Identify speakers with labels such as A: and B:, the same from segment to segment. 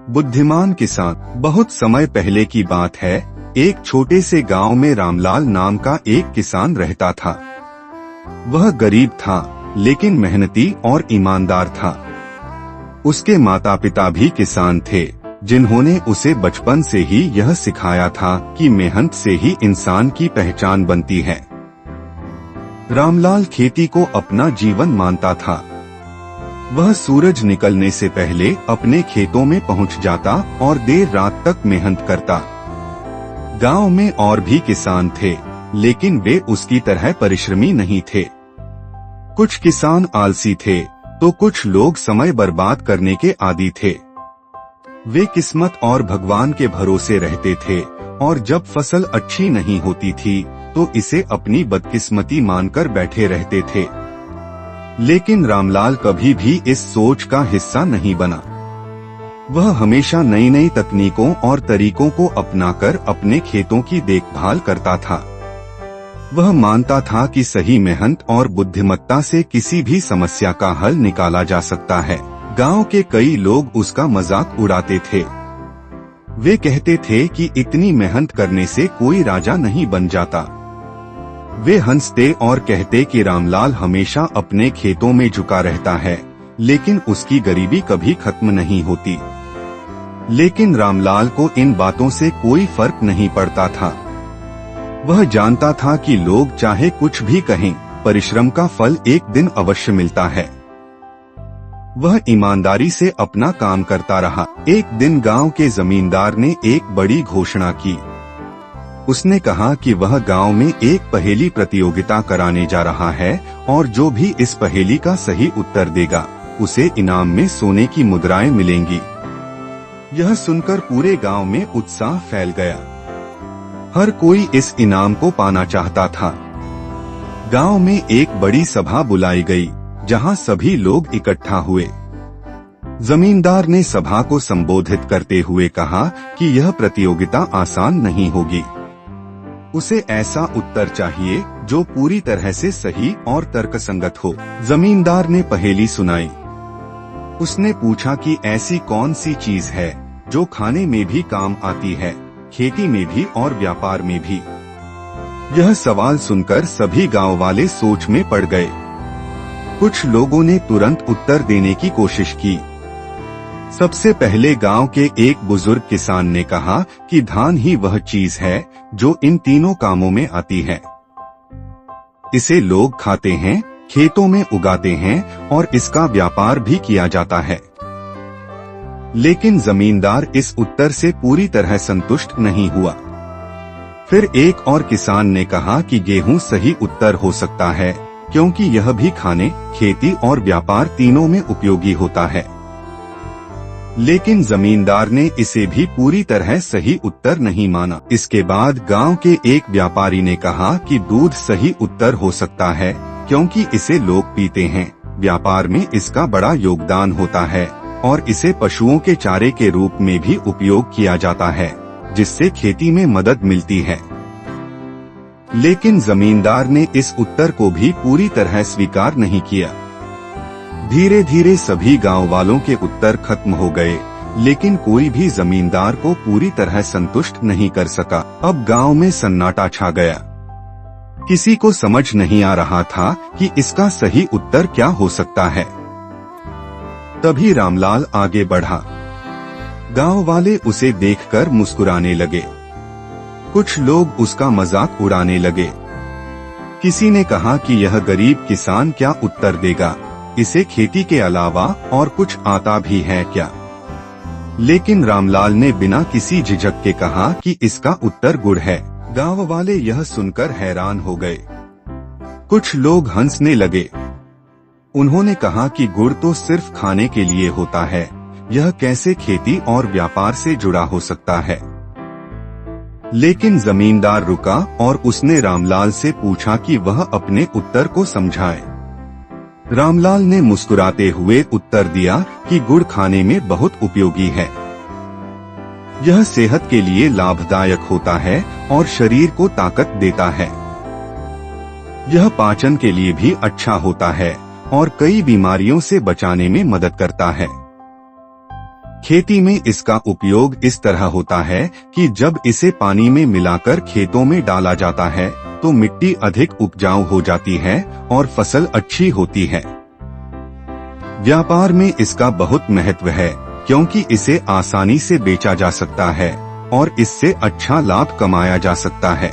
A: बुद्धिमान किसान। बहुत समय पहले की बात है। एक छोटे से गांव में रामलाल नाम का एक किसान रहता था। वह गरीब था, लेकिन मेहनती और ईमानदार था। उसके माता पिता भी किसान थे, जिन्होंने उसे बचपन से ही यह सिखाया था कि मेहनत से ही इंसान की पहचान बनती है। रामलाल खेती को अपना जीवन मानता था। वह सूरज निकलने से पहले अपने खेतों में पहुंच जाता और देर रात तक मेहनत करता। गांव में और भी किसान थे, लेकिन वे उसकी तरह परिश्रमी नहीं थे। कुछ किसान आलसी थे, तो कुछ लोग समय बर्बाद करने के आदी थे। वे किस्मत और भगवान के भरोसे रहते थे, और जब फसल अच्छी नहीं होती थी तो इसे अपनी बदकिस्मती मानकर बैठे रहते थे। लेकिन रामलाल कभी भी इस सोच का हिस्सा नहीं बना। वह हमेशा नई नई तकनीकों और तरीकों को अपनाकर अपने खेतों की देखभाल करता था। वह मानता था कि सही मेहनत और बुद्धिमत्ता से किसी भी समस्या का हल निकाला जा सकता है। गांव के कई लोग उसका मजाक उड़ाते थे। वे कहते थे कि इतनी मेहनत करने से कोई राजा नहीं बन जाता। वे हंसते और कहते कि रामलाल हमेशा अपने खेतों में झुका रहता है, लेकिन उसकी गरीबी कभी खत्म नहीं होती। लेकिन रामलाल को इन बातों से कोई फर्क नहीं पड़ता था। वह जानता था कि लोग चाहे कुछ भी कहें, परिश्रम का फल एक दिन अवश्य मिलता है। वह ईमानदारी से अपना काम करता रहा। एक दिन गांव के जमींदार ने एक बड़ी घोषणा की। उसने कहा कि वह गांव में एक पहेली प्रतियोगिता कराने जा रहा है, और जो भी इस पहेली का सही उत्तर देगा, उसे इनाम में सोने की मुद्राएं मिलेंगी। यह सुनकर पूरे गांव में उत्साह फैल गया। हर कोई इस इनाम को पाना चाहता था। गांव में एक बड़ी सभा बुलाई गई, जहां सभी लोग इकट्ठा हुए। जमींदार ने सभा को संबोधित करते हुए कहा कि यह प्रतियोगिता आसान नहीं होगी। उसे ऐसा उत्तर चाहिए जो पूरी तरह से सही और तर्कसंगत हो। जमींदार ने पहेली सुनाई। उसने पूछा कि ऐसी कौन सी चीज है जो खाने में भी काम आती है, खेती में भी और व्यापार में भी। यह सवाल सुनकर सभी गांव वाले सोच में पड़ गए। कुछ लोगों ने तुरंत उत्तर देने की कोशिश की। सबसे पहले गांव के एक बुजुर्ग किसान ने कहा कि धान ही वह चीज है जो इन तीनों कामों में आती है। इसे लोग खाते हैं, खेतों में उगाते हैं और इसका व्यापार भी किया जाता है। लेकिन जमींदार इस उत्तर से पूरी तरह संतुष्ट नहीं हुआ। फिर एक और किसान ने कहा कि गेहूं सही उत्तर हो सकता है, क्योंकि यह भी खाने, खेती और व्यापार तीनों में उपयोगी होता है। लेकिन जमींदार ने इसे भी पूरी तरह सही उत्तर नहीं माना। इसके बाद गांव के एक व्यापारी ने कहा कि दूध सही उत्तर हो सकता है, क्योंकि इसे लोग पीते हैं, व्यापार में इसका बड़ा योगदान होता है और इसे पशुओं के चारे के रूप में भी उपयोग किया जाता है, जिससे खेती में मदद मिलती है। लेकिन जमींदार ने इस उत्तर को भी पूरी तरह स्वीकार नहीं किया। धीरे धीरे सभी गांव वालों के उत्तर खत्म हो गए, लेकिन कोई भी जमींदार को पूरी तरह संतुष्ट नहीं कर सका। अब गांव में सन्नाटा छा गया। किसी को समझ नहीं आ रहा था कि इसका सही उत्तर क्या हो सकता है। तभी रामलाल आगे बढ़ा। गांव वाले उसे देखकर मुस्कुराने लगे। कुछ लोग उसका मजाक उड़ाने लगे। किसी ने कहा कि यह गरीब किसान क्या उत्तर देगा, इसे खेती के अलावा और कुछ आता भी है क्या। लेकिन रामलाल ने बिना किसी झिझक के कहा कि इसका उत्तर गुड़ है। गांव वाले यह सुनकर हैरान हो गए। कुछ लोग हंसने लगे। उन्होंने कहा कि गुड़ तो सिर्फ खाने के लिए होता है, यह कैसे खेती और व्यापार से जुड़ा हो सकता है। लेकिन जमींदार रुका और उसने रामलाल से पूछा कि वह अपने उत्तर को समझाए। रामलाल ने मुस्कुराते हुए उत्तर दिया कि गुड़ खाने में बहुत उपयोगी है। यह सेहत के लिए लाभदायक होता है और शरीर को ताकत देता है। यह पाचन के लिए भी अच्छा होता है और कई बीमारियों से बचाने में मदद करता है। खेती में इसका उपयोग इस तरह होता है कि जब इसे पानी में मिलाकर खेतों में डाला जाता है तो मिट्टी अधिक उपजाऊ हो जाती है और फसल अच्छी होती है। व्यापार में इसका बहुत महत्व है क्योंकि इसे आसानी से बेचा जा सकता है और इससे अच्छा लाभ कमाया जा सकता है।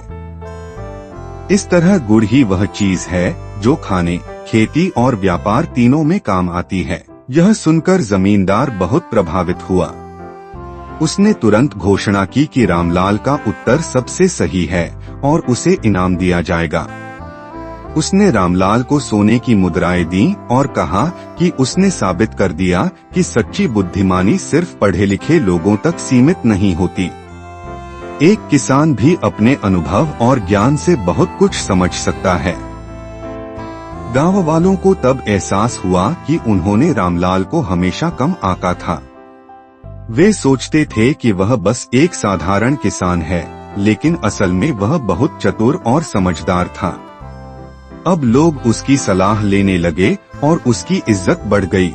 A: इस तरह गुड़ ही वह चीज है जो खाने, खेती और व्यापार तीनों में काम आती है। यह सुनकर जमींदार बहुत प्रभावित हुआ। उसने तुरंत घोषणा की कि रामलाल का उत्तर सबसे सही है और उसे इनाम दिया जाएगा। उसने रामलाल को सोने की मुद्राएं दी और कहा कि उसने साबित कर दिया कि सच्ची बुद्धिमानी सिर्फ पढ़े लिखे लोगों तक सीमित नहीं होती। एक किसान भी अपने अनुभव और ज्ञान से बहुत कुछ समझ सकता है। गांव वालों को तब एहसास हुआ कि उन्होंने रामलाल को हमेशा कम आंका था। वे सोचते थे कि वह बस एक साधारण किसान है, लेकिन असल में वह बहुत चतुर और समझदार था। अब लोग उसकी सलाह लेने लगे और उसकी इज्जत बढ़ गई।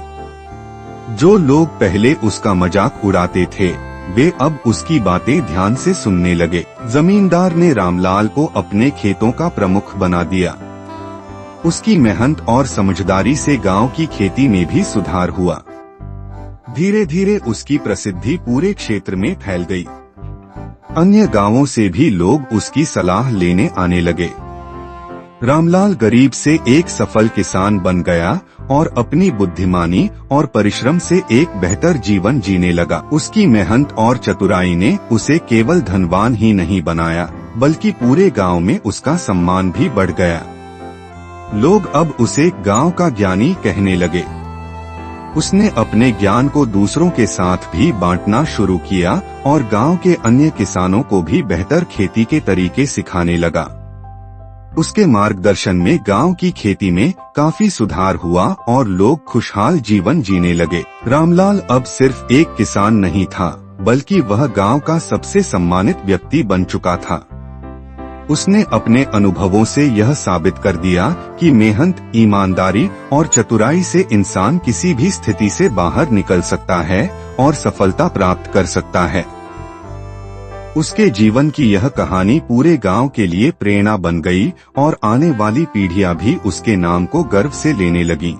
A: जो लोग पहले उसका मजाक उड़ाते थे वे अब उसकी बातें ध्यान से सुनने लगे। जमींदार ने रामलाल को अपने खेतों का प्रमुख बना दिया। उसकी मेहनत और समझदारी से गांव की खेती में भी सुधार हुआ। धीरे धीरे उसकी प्रसिद्धि पूरे क्षेत्र में फैल गई। अन्य गांवों से भी लोग उसकी सलाह लेने आने लगे। रामलाल गरीब से एक सफल किसान बन गया और अपनी बुद्धिमानी और परिश्रम से एक बेहतर जीवन जीने लगा। उसकी मेहनत और चतुराई ने उसे केवल धनवान ही नहीं बनाया, बल्कि पूरे गांव में उसका सम्मान भी बढ़ गया। लोग अब उसे गांव का ज्ञानी कहने लगे। उसने अपने ज्ञान को दूसरों के साथ भी बांटना शुरू किया और गांव के अन्य किसानों को भी बेहतर खेती के तरीके सिखाने लगा। उसके मार्गदर्शन में गांव की खेती में काफी सुधार हुआ और लोग खुशहाल जीवन जीने लगे। रामलाल अब सिर्फ एक किसान नहीं था, बल्कि वह गांव का सबसे सम्मानित व्यक्ति बन चुका था। उसने अपने अनुभवों से यह साबित कर दिया कि मेहनत, ईमानदारी और चतुराई से इंसान किसी भी स्थिति से बाहर निकल सकता है और सफलता प्राप्त कर सकता है। उसके जीवन की यह कहानी पूरे गांव के लिए प्रेरणा बन गई और आने वाली पीढ़ियां भी उसके नाम को गर्व से लेने लगीं।